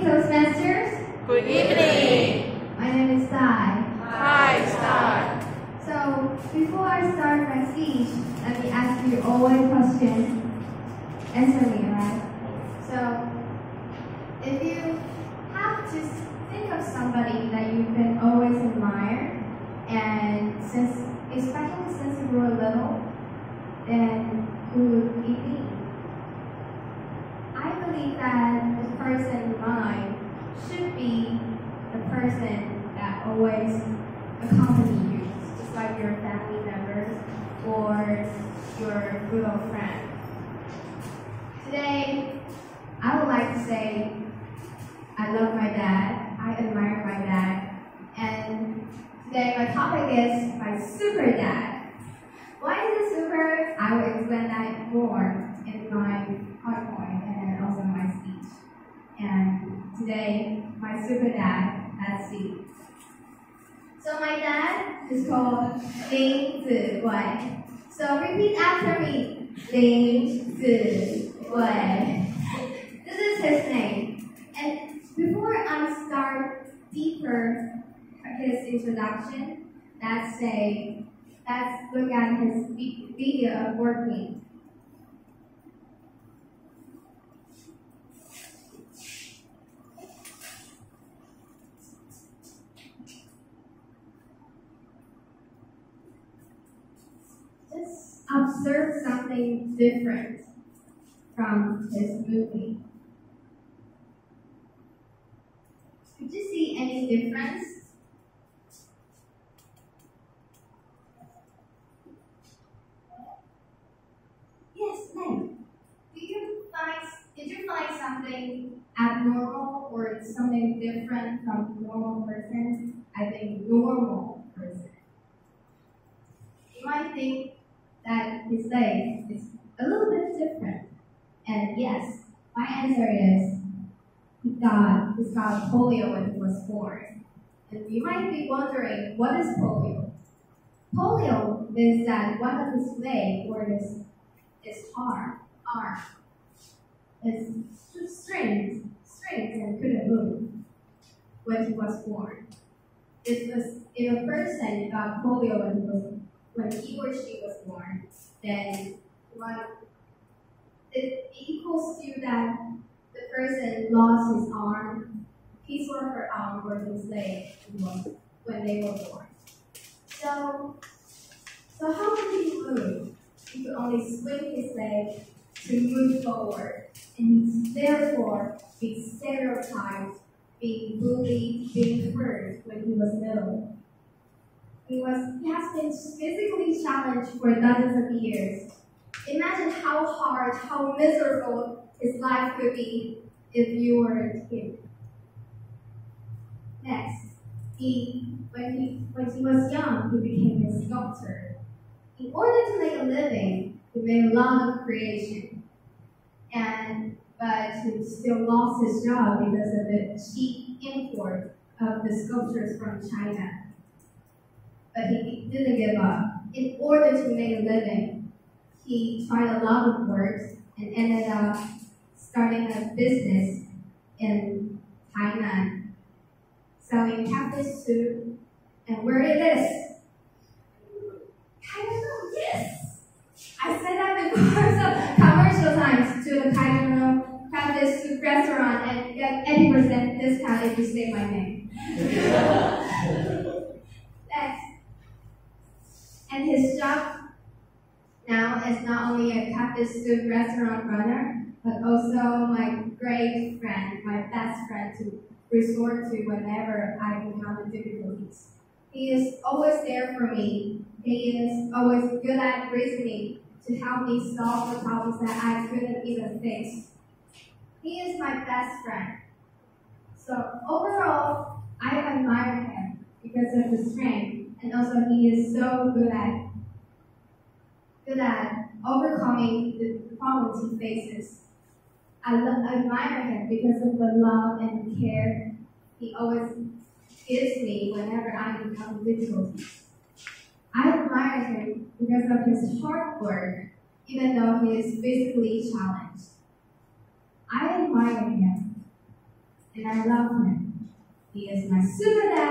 Toastmasters. Good evening. My name is Sai. Hi, Star. So, before I start my speech, let me ask you all a question. Answer me, alright? So, if you have to think of somebody that you can always admire, and especially since you were little, then who would it be? I believe that the person in mind should be the person that always accompany you, just like your family members or your good old friend. Today, I would like to say I love my dad, I admire my dad, and today my topic is my super dad. Why is it super? I will explain that more in my PowerPoint and also my speech. And today, my super dad, let's see. So my dad is called Lin Ziwei. So repeat after me. Lin Ziwei. This is his name. And before I start deeper his introduction, let's look at his video of working. Just observe something different from his movie. Did you see any difference? Yes, ma'am. Did you find something abnormal or something different from normal person? I think normal person. You might think that his leg is a little bit different. And yes, my answer is he got polio when he was born. And you might be wondering, what is polio? Polio means that one of his leg or his arm is just strings and couldn't move when he was born. If a person got polio when he or she was born, then it equals to that the person lost his arm, his or her arm or his leg when they were born. So how could he move? He could only swing his leg to move forward, and he's therefore being stereotyped, being bullied, being hurt when he was little. He has been physically challenged for dozens of years. Imagine how hard, how miserable his life could be if you were a kid. Next, when he was young, he became a sculptor. In order to make a living, he made a lot of creation. But he still lost his job because of the cheap import of the sculptures from China. But he didn't give up. In order to make a living, he tried a lot of work and ended up starting a business in Tainan, selling catfish soup. And where it is? Tainan, yes! I said that before some commercial times to the Tainan catfish soup restaurant and get 80% discount if you say my name. Next. And his job now is not only a catfish soup restaurant runner, but also my great friend, my best friend to resort to whenever I encounter difficulties. He is always there for me. He is always good at reasoning to help me solve the problems that I couldn't even fix. He is my best friend. So overall, I admire him because of the strength, and also he is so good at overcoming the problems he faces. I admire him because of the love and care he always gives me whenever I encounter difficulties. I admire him because of his hard work, even though he is physically challenged. I admire him, and I love him. He is my super dad.